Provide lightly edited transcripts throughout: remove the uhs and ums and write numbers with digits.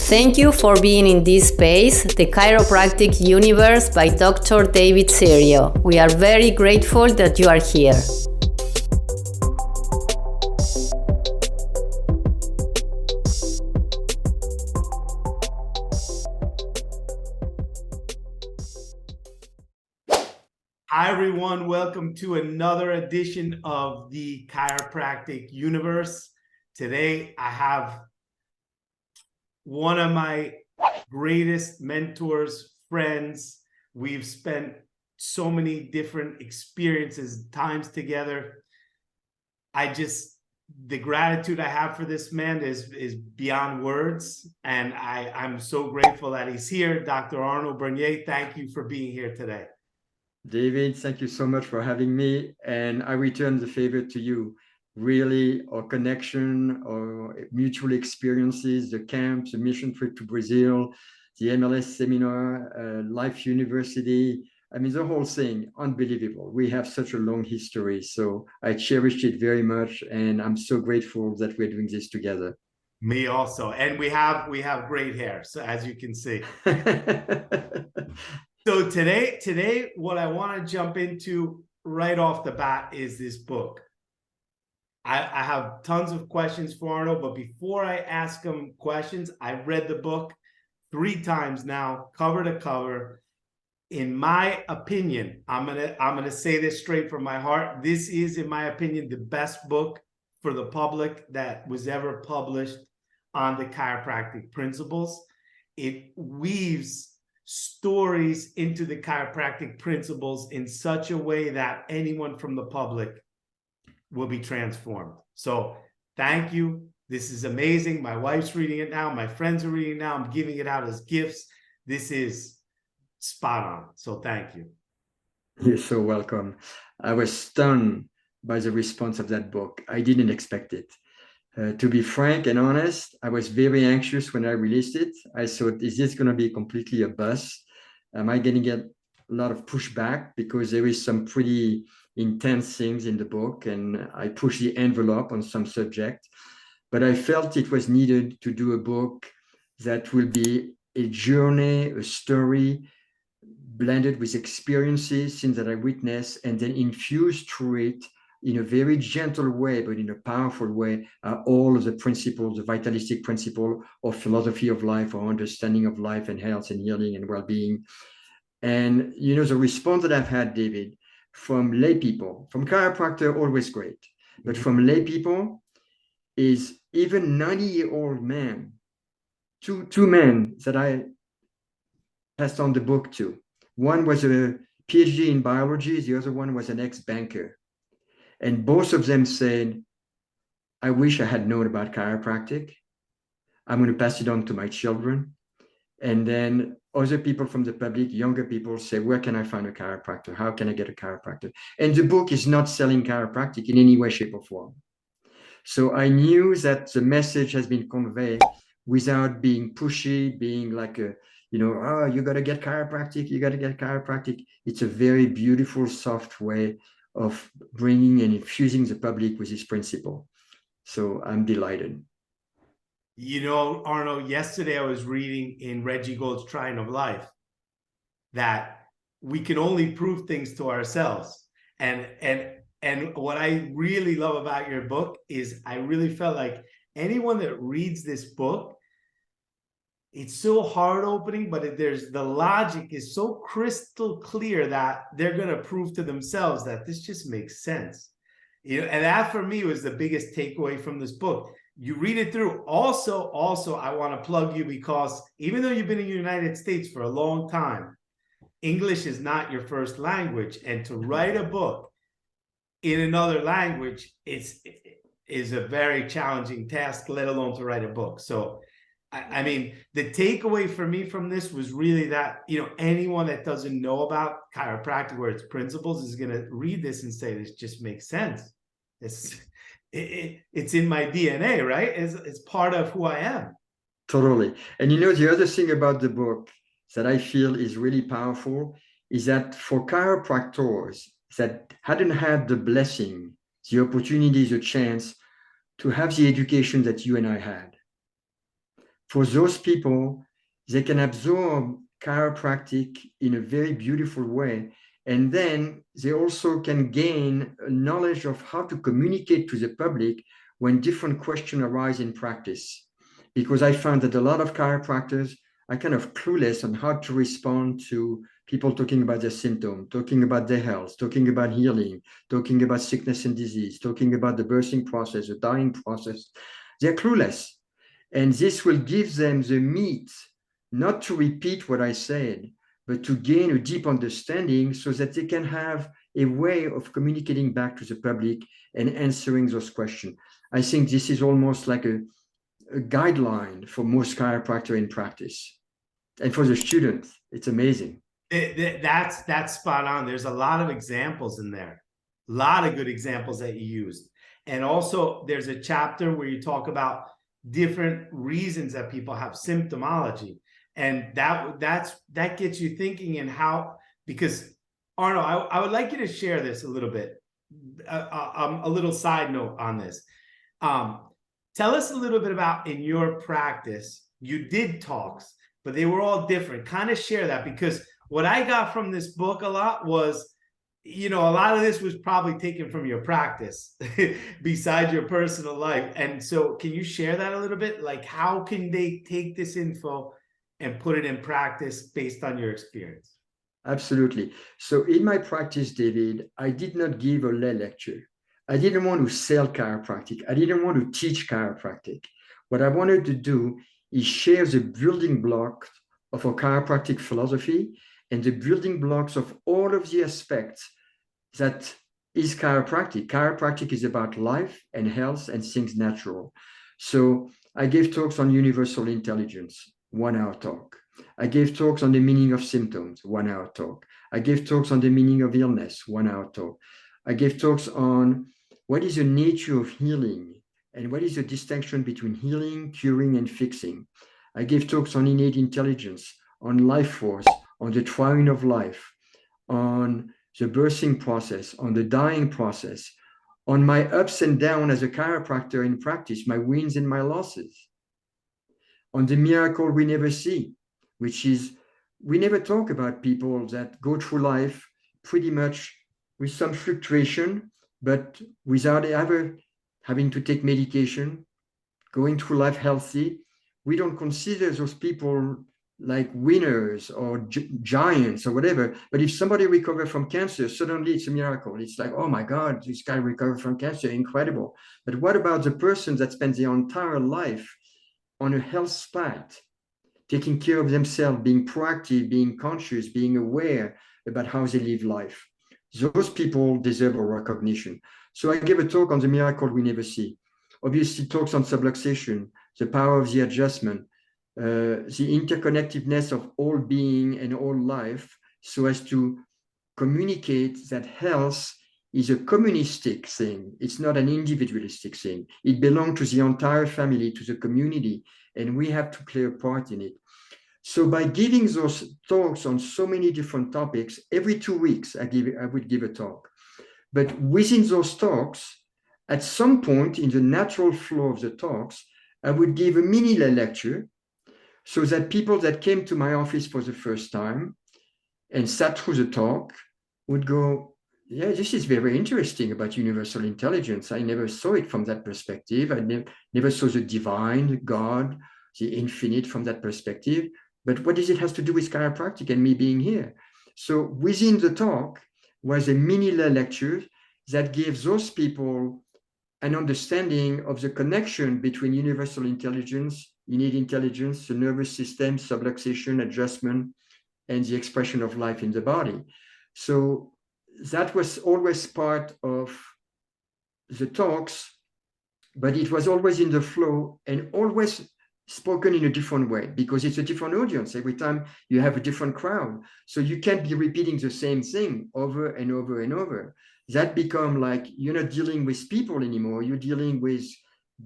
Thank you for being in this space, the chiropractic universe by Dr. David Serio. We are very grateful that you are here. Hi, everyone. Welcome to another edition of the Chiropractic Universe. Today, I have one of my greatest mentors, friends. We've spent so many different experiences, times together. The gratitude I have for this man is beyond words. And I'm so grateful that he's here. Dr. Arno Burnier, thank you for being here today. David, thank you so much for having me, and I return the favor to you. Really, our connection, our mutual experiences, the camps, the mission trip to Brazil, the MLS seminar, Life University, I mean, the whole thing, unbelievable. We have such a long history, so I cherished it very much, and I'm so grateful that we're doing this together. Me also, and we have great hair, so as you can see. So today, what I want to jump into right off the bat is this book. I have tons of questions for Arno, but before I ask him questions, I've read the book 3 times now, cover to cover. In my opinion, I'm gonna say this straight from my heart. This is, in my opinion, the best book for the public that was ever published on the chiropractic principles. It weaves stories into the chiropractic principles in such a way that anyone from the public will be transformed. So thank you. This is amazing. My wife's reading it now. My friends are reading it now. I'm giving it out as gifts. This is spot on. So thank you. You're so welcome. I was stunned by the response of that book. I didn't expect it. To be frank and honest, I was very anxious when I released it. I thought, is this going to be completely a bust? Am I going to get a lot of pushback? Because there is some pretty intense things in the book, and I pushed the envelope on some subject. But I felt it was needed to do a book that will be a journey, a story, blended with experiences, things that I witnessed, and then infused through it in a very gentle way, but in a powerful way, all of the principles, the vitalistic principle of philosophy of life, or understanding of life and health and healing and well-being. And, you know, the response that I've had, David, from lay people, from chiropractor, always great, but from lay people is even 90-year-old men, two men that I passed on the book to. One was a PhD in biology, the other one was an ex-banker. And both of them said, I wish I had known about chiropractic. I'm going to pass it on to my children. And then other people from the public, younger people, say, where can I find a chiropractor? How can I get a chiropractor? And the book is not selling chiropractic in any way, shape, or form. So I knew that the message has been conveyed without being pushy, being like a, you know, oh, you got to get chiropractic, you got to get chiropractic. It's a very beautiful, soft way of bringing and infusing the public with this principle. So I'm delighted. You know, Arno, yesterday I was reading in Reggie Gold's Triumph of Life that we can only prove things to ourselves. And what I really love about your book is I really felt like anyone that reads this book, it's so hard opening, but there's the logic is so crystal clear that they're going to prove to themselves that this just makes sense. You know, and that for me was the biggest takeaway from this book. You read it through. Also, I want to plug you because even though you've been in the United States for a long time, English is not your first language. And to write a book in another language is a very challenging task, let alone to write a book. So I mean, the takeaway for me from this was really that, you know, anyone that doesn't know about chiropractic or its principles is going to read this and say, this just makes sense. It's in my DNA, right? It's part of who I am. Totally. And you know, the other thing about the book that I feel is really powerful is that for chiropractors that hadn't had the blessing, the opportunity, the chance to have the education that you and I had, for those people, they can absorb chiropractic in a very beautiful way. And then they also can gain a knowledge of how to communicate to the public when different questions arise in practice. Because I found that a lot of chiropractors are kind of clueless on how to respond to people talking about their symptoms, talking about their health, talking about healing, talking about sickness and disease, talking about the birthing process, the dying process. They're clueless. And this will give them the meat, not to repeat what I said, but to gain a deep understanding so that they can have a way of communicating back to the public and answering those questions. I think this is almost like a guideline for most chiropractor in practice. And for the students, it's amazing. That's spot on. There's a lot of examples in there, a lot of good examples that you used. And also there's a chapter where you talk about different reasons that people have symptomology. And that gets you thinking in how, because Arno, I would like you to share this a little bit, a little side note on this. Tell us a little bit about, in your practice, you did talks, but they were all different. Kind of share that, because what I got from this book a lot was, a lot of this was probably taken from your practice besides your personal life. And so can you share that a little bit? Like, how can they take this info and put it in practice based on your experience? Absolutely. So in my practice, David, I did not give a lay lecture. I didn't want to sell chiropractic. I didn't want to teach chiropractic. What I wanted to do is share the building blocks of our chiropractic philosophy and the building blocks of all of the aspects that is chiropractic. Chiropractic is about life and health and things natural. So I gave talks on universal intelligence, 1 hour talk. I gave talks on the meaning of symptoms, 1 hour talk. I gave talks on the meaning of illness, 1 hour talk. I gave talks on what is the nature of healing and what is the distinction between healing, curing, and fixing. I gave talks on innate intelligence, on life force, on the triune of life, on the birthing process, on the dying process, on my ups and downs as a chiropractor in practice, my wins and my losses, on the miracle we never see, which is, we never talk about people that go through life pretty much with some fluctuation, but without ever having to take medication, going through life healthy. We don't consider those people like winners or giants or whatever. But if somebody recovers from cancer, suddenly it's a miracle. It's like, oh my God, this guy recovered from cancer, incredible. But what about the person that spends their entire life on a health path, taking care of themselves, being proactive, being conscious, being aware about how they live life? Those people deserve a recognition. So I gave a talk on the miracle we never see. Obviously, talks on subluxation, the power of the adjustment, the interconnectedness of all being and all life, so as to communicate that health is a communistic thing. It's not an individualistic thing. It belongs to the entire family, to the community, and we have to play a part in it. So by giving those talks on so many different topics, every 2 weeks, I would give a talk. But within those talks, at some point in the natural flow of the talks, I would give a mini lecture so that people that came to my office for the first time and sat through the talk would go, yeah, this is very interesting about universal intelligence. I never saw it from that perspective. I never saw the divine, God, the infinite from that perspective. But what does it have to do with chiropractic and me being here? So within the talk was a mini lecture that gives those people an understanding of the connection between universal intelligence, innate intelligence, the nervous system, subluxation, adjustment, and the expression of life in the body. So that was always part of the talks, but it was always in the flow and always spoken in a different way, because it's a different audience. Every time you have a different crowd. So you can't be repeating the same thing over and over and over. That become like, you're not dealing with people anymore. You're dealing with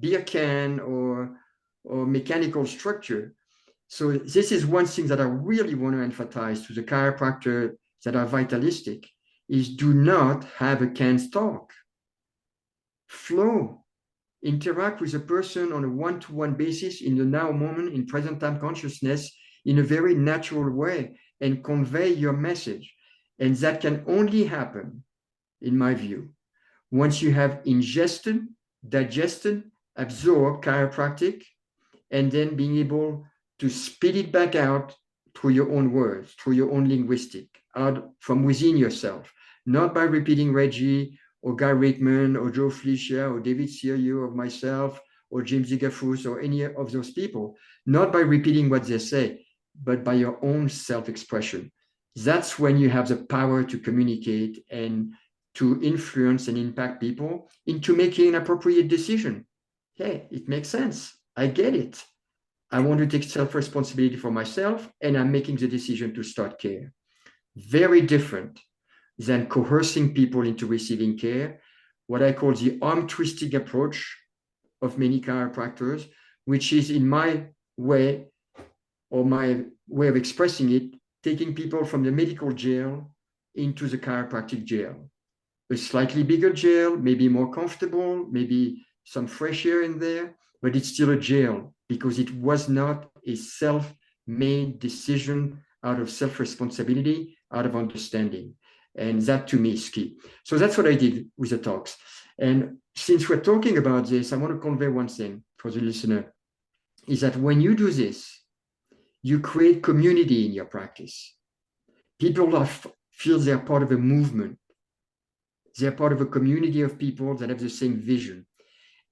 beer can or mechanical structure. So this is one thing that I really want to emphasize to the chiropractors that are vitalistic, is do not have a canned talk. Flow. interact with a person on a one-to-one basis in the now moment, in present time consciousness, in a very natural way, and convey your message. And that can only happen, in my view, once you have ingested, digested, absorbed chiropractic, and then being able to spit it back out through your own words, through your own linguistic, out from within yourself, not by repeating Reggie or Guy Rickman or Joe Felicia or David Serio or myself or James Zigafus or any of those people, not by repeating what they say, but by your own self-expression. That's when you have the power to communicate and to influence and impact people into making an appropriate decision. Hey, it makes sense. I get it. I want to take self-responsibility for myself, and I'm making the decision to start care. Very different than coercing people into receiving care, what I call the arm-twisting approach of many chiropractors, which is, in my way, or my way of expressing it, taking people from the medical jail into the chiropractic jail. A slightly bigger jail, maybe more comfortable, maybe some fresh air in there, but it's still a jail because it was not a self-made decision out of self-responsibility, out of understanding. And that to me is key. So that's what I did with the talks. And since we're talking about this, I want to convey one thing for the listener, is that when you do this, you create community in your practice. People feel they're part of a movement. They're part of a community of people that have the same vision.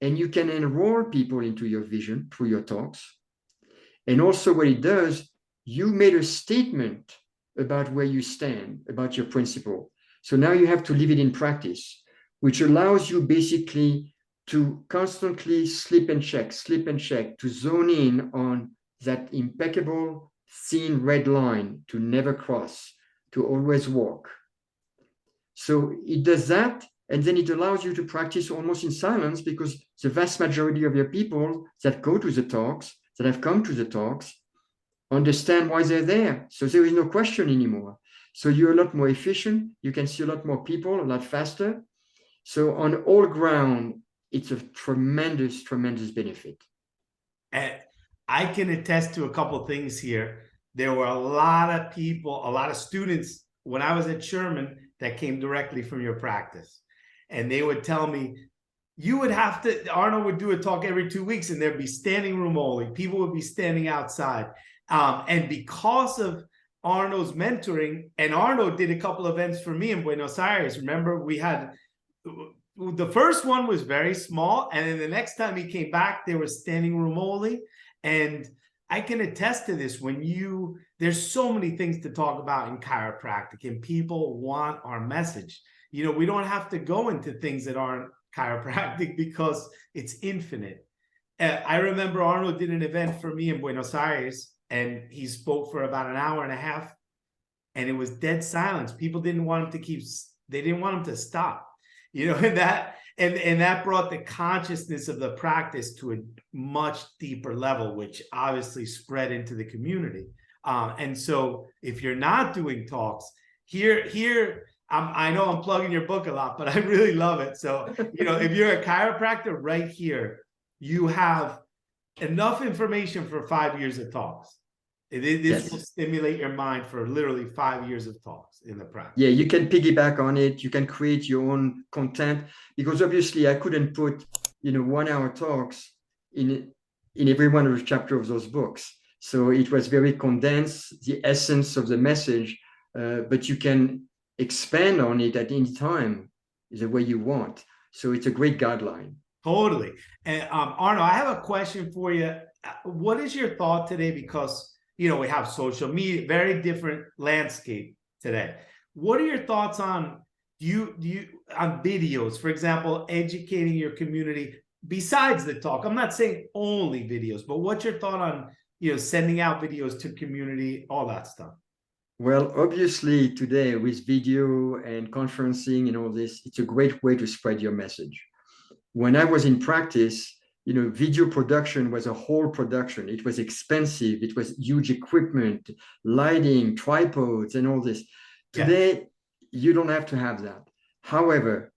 And you can enroll people into your vision through your talks. And also what it does, you made a statement about where you stand, about your principle. So now you have to live it in practice, which allows you basically to constantly slip and check, to zone in on that impeccable, thin red line to never cross, to always walk. So it does that, and then it allows you to practice almost in silence, because the vast majority of your people that go to the talks, that have come to the talks, understand why they're there. So there is no question anymore. So you're a lot more efficient. You can see a lot more people a lot faster. So on all ground, it's a tremendous, tremendous benefit. And I can attest to a couple of things here. There were a lot of people, a lot of students when I was at Sherman that came directly from your practice. And they would tell me, you would have to, Arno would do a talk every 2 weeks and there'd be standing room only. People would be standing outside. And because of Arno's mentoring, and Arno did a couple events for me in Buenos Aires. Remember, we had, the first one was very small. And then the next time he came back, there was standing room only. And I can attest to this, there's so many things to talk about in chiropractic and people want our message. You know, we don't have to go into things that aren't chiropractic because it's infinite. I remember Arno did an event for me in Buenos Aires and he spoke for about an hour and a half and it was dead silence. People didn't want him to they didn't want him to stop, you know, and that brought the consciousness of the practice to a much deeper level, which obviously spread into the community. And so if you're not doing talks here, I know I'm plugging your book a lot, but I really love it. So, you know, if you're a chiropractor right here, you have enough information for 5 years of talks. This will stimulate your mind for literally 5 years of talks in the practice. Yeah, you can piggyback on it. You can create your own content, because obviously I couldn't put, 1 hour talks in every one of the chapters of those books. So it was very condensed, the essence of the message, but you can expand on it at any time the way you want. So it's a great guideline. Totally. And Arno, I have a question for you. What is your thought today? Because, we have social media, very different landscape today. What are your thoughts on on videos, for example, educating your community besides the talk? I'm not saying only videos, but what's your thought on, sending out videos to community, all that stuff? Well, obviously today with video and conferencing and all this, it's a great way to spread your message. When I was in practice, video production was a whole production. It was expensive. It was huge equipment, lighting, tripods, and all this. Today, you don't have to have that. However,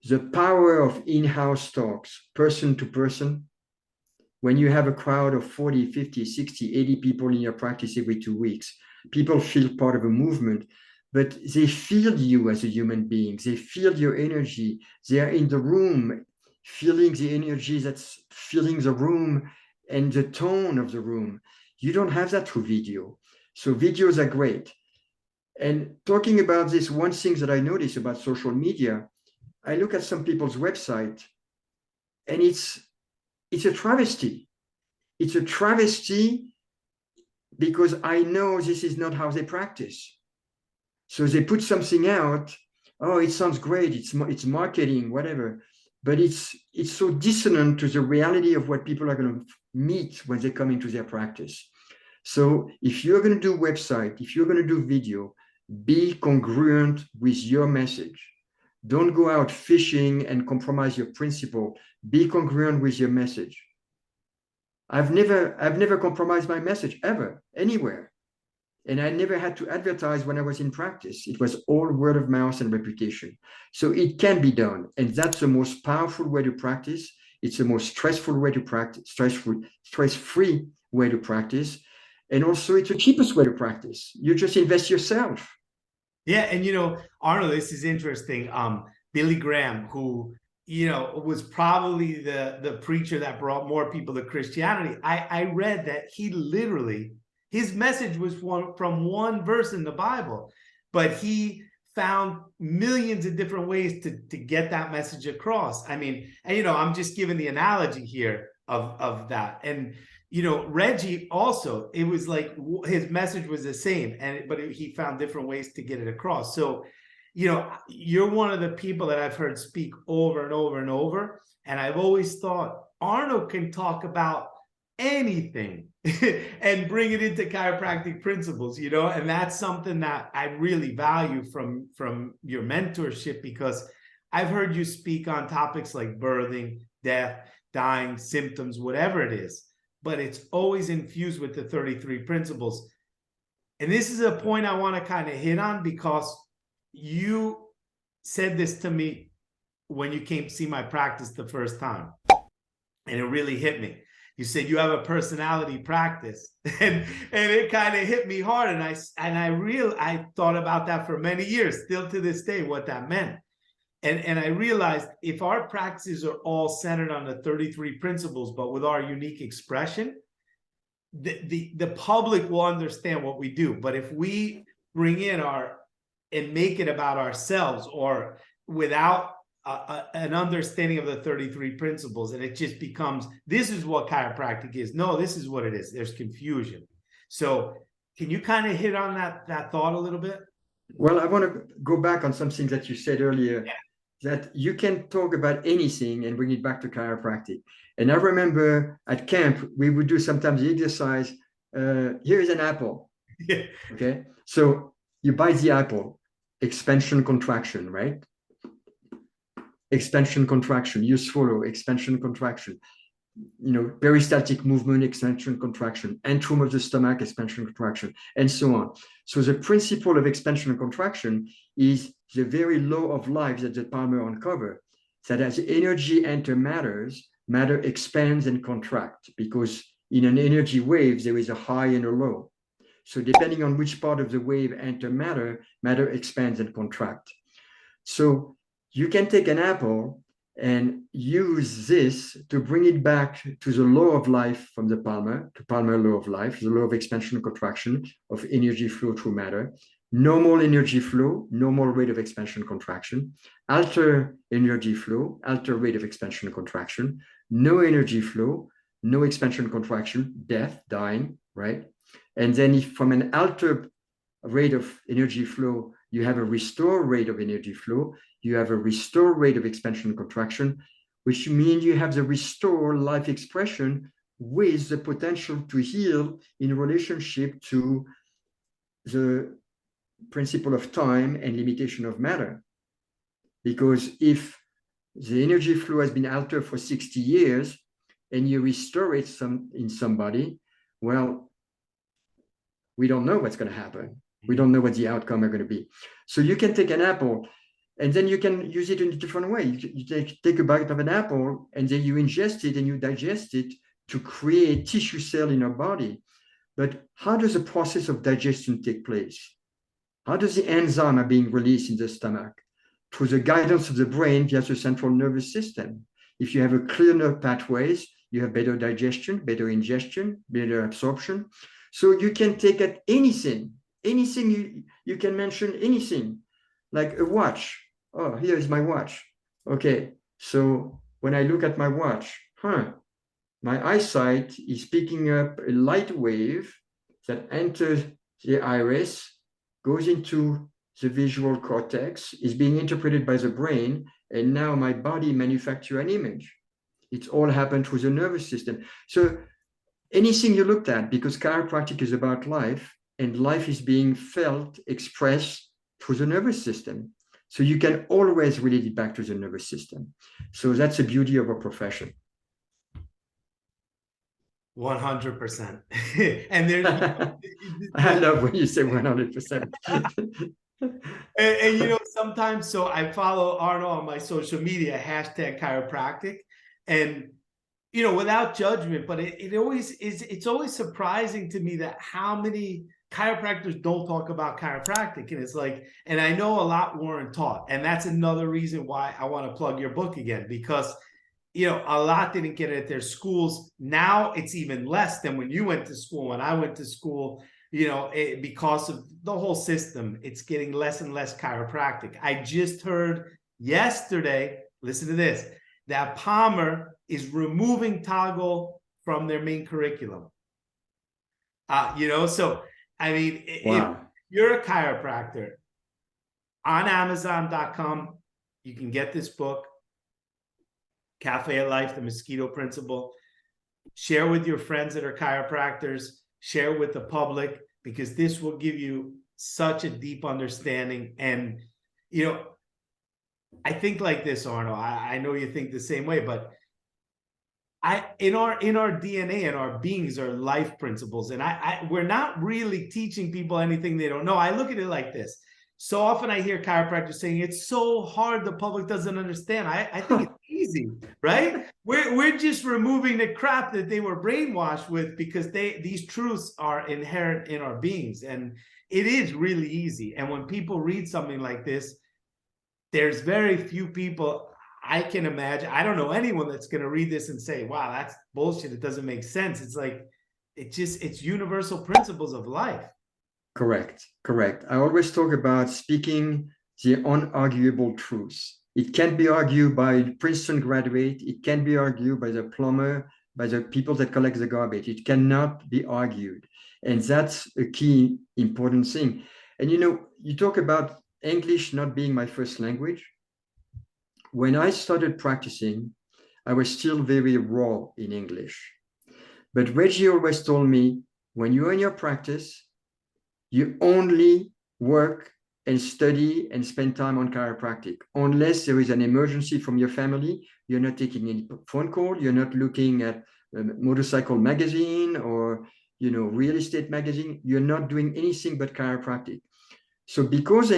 the power of in-house talks, person to person, when you have a crowd of 40, 50, 60, 80 people in your practice every 2 weeks, people feel part of a movement, but they feel you as a human being. They feel your energy. They are in the room, feeling the energy that's filling the room and the tone of the room. You don't have that through video. So videos are great. And talking about this, one thing that I notice about social media, I look at some people's website and it's a travesty. It's a travesty because I know this is not how they practice. So they put something out. Oh, it sounds great. It's marketing, whatever. But it's so dissonant to the reality of what people are going to meet when they come into their practice. So if you're going to do website, if you're going to do video, be congruent with your message. Don't go out fishing and compromise your principle. Be congruent with your message. I've never compromised my message ever, anywhere. And I never had to advertise when I was in practice. It was all word of mouth and reputation. So it can be done. And that's the most powerful way to practice. It's the most stressful way to practice, stress-free way to practice. And also it's the cheapest way to practice. You just invest yourself. Yeah. And, Arno, this is interesting. Billy Graham, who, was probably the preacher that brought more people to Christianity. I read that he literally, his message was from one verse in the Bible, but he found millions of different ways to get that message across. I mean, and, I'm just giving the analogy here of that. And, Reggie also, it was like his message was the same, but he found different ways to get it across. So, you're one of the people that I've heard speak over and over and over. And I've always thought Arno can talk about anything and bring it into chiropractic principles, and that's something that I really value from your mentorship, because I've heard you speak on topics like birthing, death, dying, symptoms, whatever it is, but it's always infused with the 33 principles. And this is a point I want to kind of hit on, because you said this to me when you came to see my practice the first time, and it really hit me. You said you have a personality practice, and it kind of hit me hard. And I thought about that for many years, still to this day, what that meant. And I realized if our practices are all centered on the 33 principles, but with our unique expression, the public will understand what we do. But if we bring in and make it about ourselves, or without an understanding of the 33 principles, and it just becomes, this is what chiropractic is. No, this is what it is. There's confusion. So can you kind of hit on that thought a little bit? Well, I want to go back on something that you said earlier, that you can talk about anything and bring it back to chiropractic. And I remember at camp, we would do sometimes the exercise, here is an apple. Yeah. Okay. So you bite the apple, expansion, contraction, right? Expansion, contraction, you swallow, expansion, contraction, peristaltic movement, expansion, contraction, antrum of the stomach, expansion, contraction, and so on. So the principle of expansion and contraction is the very law of life that the Palmer uncovered, that as energy enters matter expands and contracts, because in an energy wave, there is a high and a low. So depending on which part of the wave enter matter expands and contracts. So you can take an apple and use this to bring it back to the law of life from the Palmer, to Palmer law of life, the law of expansion and contraction of energy flow through matter, normal energy flow, normal rate of expansion contraction, alter energy flow, alter rate of expansion contraction, no energy flow, no expansion contraction, death, dying, right? And then if from an altered rate of energy flow, you have a restored rate of energy flow, you have a restored rate of expansion and contraction, which means you have the restored life expression with the potential to heal in relationship to the principle of time and limitation of matter. Because if the energy flow has been altered for 60 years and you restore it in somebody, well, we don't know what's going to happen. We don't know what the outcome are going to be. So you can take an apple And then you can use it in a different way. You take a bite of an apple and then you ingest it and you digest it to create tissue cell in our body. But how does the process of digestion take place? How does the enzyme are being released in the stomach? Through the guidance of the brain via the central nervous system. If you have a clear nerve pathways, you have better digestion, better ingestion, better absorption. So you can take at anything you can mention anything, like a watch. Oh, here is my watch. Okay, so when I look at my watch, my eyesight is picking up a light wave that enters the iris, goes into the visual cortex, is being interpreted by the brain, and now my body manufactures an image. It's all happened through the nervous system. So anything you looked at, because chiropractic is about life, and life is being felt, expressed through the nervous system. So you can always relate it back to the nervous system. So that's the beauty of our profession. 100%. And there's I love when you say 100%. and you know, sometimes, so I follow Arno on my social media, hashtag chiropractic, and you know, without judgment, but it always is, it's always surprising to me that how many chiropractors don't talk about chiropractic. And it's like, and I know a lot weren't taught. And that's another reason why I want to plug your book again, because you know, a lot didn't get it at their schools. Now it's even less than when you went to school. When I went to school, you know, because of the whole system, it's getting less and less chiropractic. I just heard yesterday, listen to this, that Palmer is removing toggle from their main curriculum. You know, so, I mean, wow. If you're a chiropractor, on Amazon.com, you can get this book, Cafe of Life, The Mosquito Principle. Share with your friends that are chiropractors, share with the public, because this will give you such a deep understanding. And, you know, I think like this, Arno, I know you think the same way, but in our DNA and our beings are life principles. And we're not really teaching people anything they don't know. I look at it like this. So often I hear chiropractors saying it's so hard, the public doesn't understand. I think it's easy, right? We're just removing the crap that they were brainwashed with, because these truths are inherent in our beings, and it is really easy. And when people read something like this, there's very few people I can imagine. I don't know anyone that's going to read this and say, wow, that's bullshit. It doesn't make sense. It's like, it's universal principles of life. Correct. I always talk about speaking the unarguable truths. It can't be argued by Princeton graduate. It can't be argued by the plumber, by the people that collect the garbage. It cannot be argued. And that's a key important thing. And you know, you talk about English not being my first language. When I started practicing, I was still very raw in English. But Reggie always told me, when you're in your practice, you only work and study and spend time on chiropractic. Unless there is an emergency from your family, you're not taking any phone call, you're not looking at a motorcycle magazine or, you know, real estate magazine, you're not doing anything but chiropractic. So because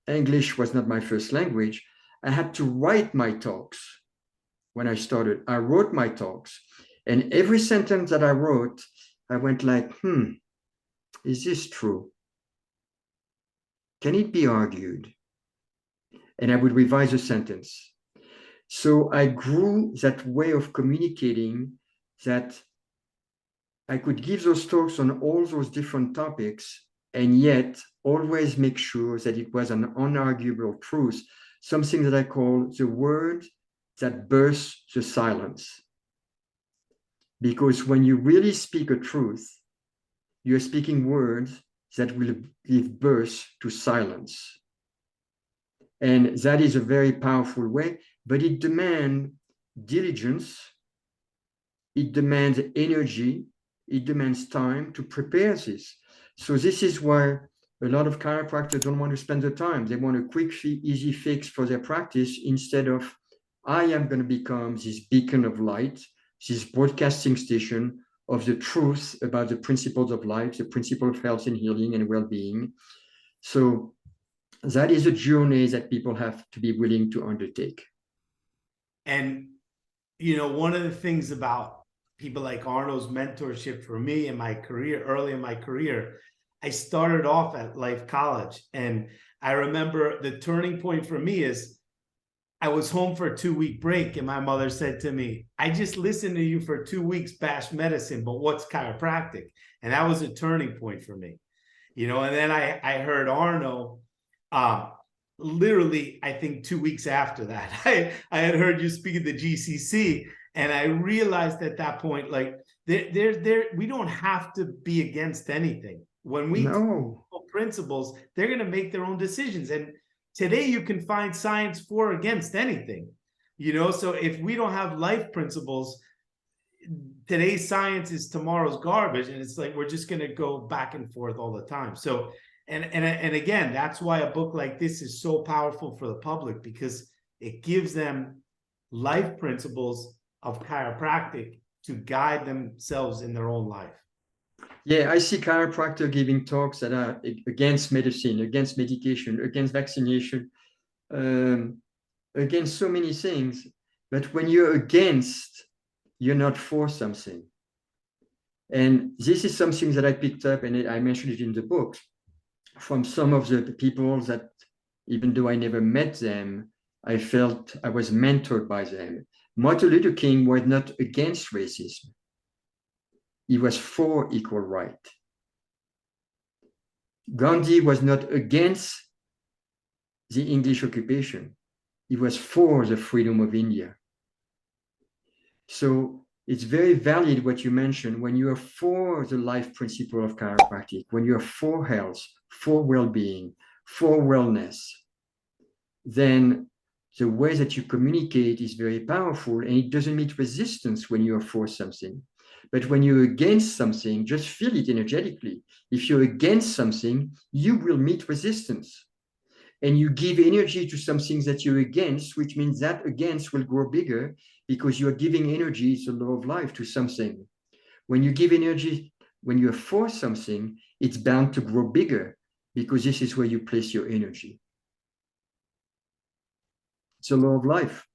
English was not my first language, I had to write my talks. When I started, I wrote my talks. And every sentence that I wrote, I went like, is this true? Can it be argued? And I would revise a sentence. So I grew that way of communicating, that I could give those talks on all those different topics, and yet always make sure that it was an unarguable truth, something that I call the word that bursts the silence. Because when you really speak a truth, you're speaking words that will give birth to silence. And that is a very powerful way, but it demands diligence, it demands energy, it demands time to prepare this. So this is why a lot of chiropractors don't want to spend the time. They want a quick, easy fix for their practice, instead of, I am going to become this beacon of light, this broadcasting station of the truth about the principles of life, the principle of health and healing and well-being. So that is a journey that people have to be willing to undertake. And, one of the things about people like Arno's mentorship for me in my career, early in my career, I started off at Life College. And I remember the turning point for me is I was home for a 2-week break, and my mother said to me, I just listened to you for 2 weeks bash medicine, but what's chiropractic? And that was a turning point for me. And then I heard Arno, literally, I think 2 weeks after that, I had heard you speak at the GCC, and I realized at that point, like, we don't have to be against anything. When we No. principles, they're going to make their own decisions. And today you can find science for or against anything, so if we don't have life principles, today's science is tomorrow's garbage, and it's like we're just going to go back and forth all the time. So and again, that's why a book like this is so powerful for the public, because it gives them life principles of chiropractic to guide themselves in their own life. Yeah, I see chiropractor giving talks that are against medicine, against medication, against vaccination, against so many things. But when you're against, you're not for something. And this is something that I picked up, and I mentioned it in the book, from some of the people that, even though I never met them, I felt I was mentored by them. Martin Luther King was not against racism. He was for equal right. Gandhi was not against the English occupation. He was for the freedom of India. So it's very valid what you mentioned. When you are for the life principle of chiropractic, when you're for health, for well-being, for wellness, then the way that you communicate is very powerful, and it doesn't meet resistance when you're for something. But when you're against something, just feel it energetically. If you're against something, you will meet resistance. And you give energy to something that you're against, which means that against will grow bigger, because you're giving energy, it's a law of life, to something. When you give energy, when you're for something, it's bound to grow bigger, because this is where you place your energy. It's a law of life.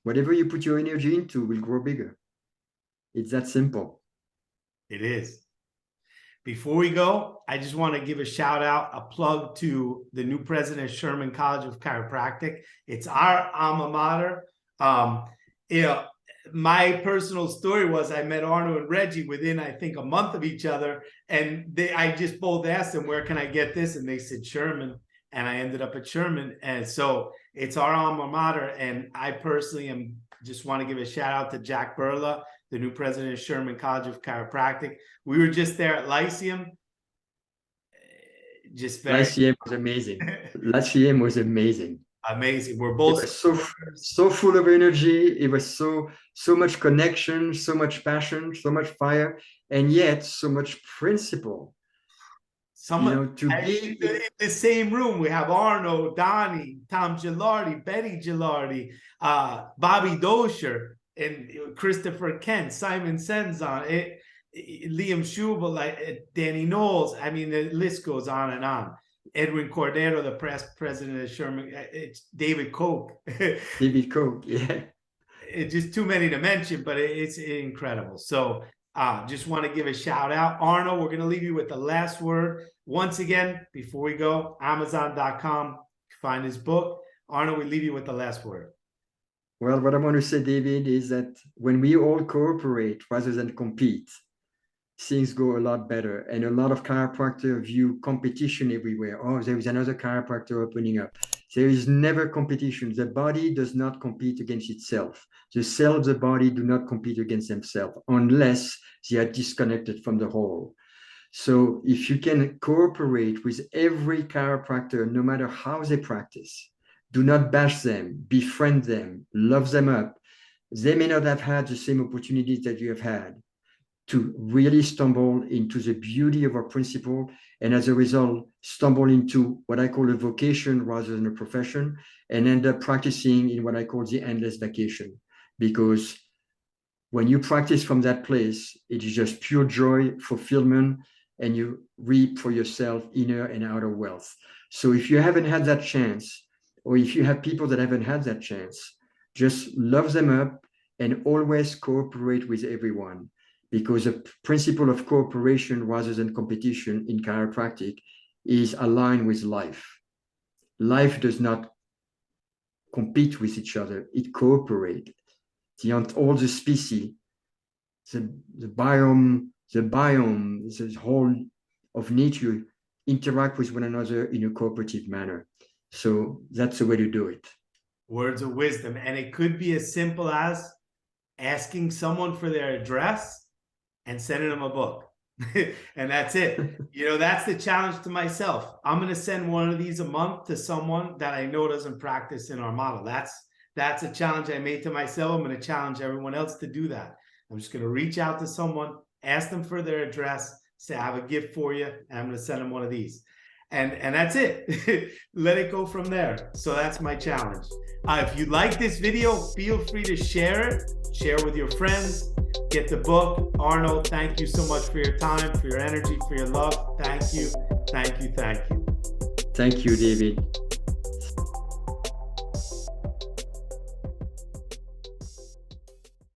Whatever you put your energy into will grow bigger. It's that simple. It is. Before we go, I just want to give a shout out, a plug to the new president of Sherman College of Chiropractic. It's our alma mater. My personal story was I met Arno and Reggie within, I think, a month of each other. And I just both asked them, where can I get this? And they said Sherman. And I ended up at Sherman. And so it's our alma mater. And I personally just want to give a shout out to Jack Burla, the new president of Sherman College of Chiropractic. We were just there at Lyceum. Lyceum was amazing. Lyceum was amazing. Amazing. We're both so full of energy. It was so much connection, so much passion, so much fire, and yet so much principle. To be in the same room, we have Arno, Donnie, Tom Gilardi, Betty Gilardi, Bobby Dosher, and Christopher Kent, Simon Senzon, Liam Schubel, Danny Knowles. I mean, the list goes on and on. Edwin Cordero, the president of Sherman, it's David Koch. David Koch, yeah. It's just too many to mention, but it's incredible. So just want to give a shout out. Arno, we're going to leave you with the last word. Once again, before we go, Amazon.com, find his book. Arno, we leave you with the last word. Well, what I want to say, David, is that when we all cooperate rather than compete, things go a lot better. And a lot of chiropractors view competition everywhere. Oh, there is another chiropractor opening up. There is never competition. The body does not compete against itself. The cells of the body do not compete against themselves unless they are disconnected from the whole. So if you can cooperate with every chiropractor, no matter how they practice, do not bash them, befriend them, love them up. They may not have had the same opportunities that you have had to really stumble into the beauty of our principle, and as a result, stumble into what I call a vocation rather than a profession, and end up practicing in what I call the endless vacation. Because when you practice from that place, it is just pure joy, fulfillment, and you reap for yourself inner and outer wealth. So if you haven't had that chance, or if you have people that haven't had that chance, just love them up and always cooperate with everyone, because the principle of cooperation rather than competition in chiropractic is aligned with life. Life does not compete with each other, it cooperates. All the species, the biome, the whole of nature interact with one another in a cooperative manner. So that's the way to do it. Words of wisdom. And it could be as simple as asking someone for their address and sending them a book. And that's it. That's the challenge to myself. I'm going to send one of these a month to someone that I know doesn't practice in our model. That's a challenge I made to myself. I'm going to challenge everyone else to do that. I'm just going to reach out to someone, ask them for their address, say, I have a gift for you, and I'm going to send them one of these. And that's it. Let it go from there. So that's my challenge. If you like this video, feel free to share it. Share with your friends. Get the book. Arno, thank you so much for your time, for your energy, for your love. Thank you. Thank you. Thank you. Thank you, David.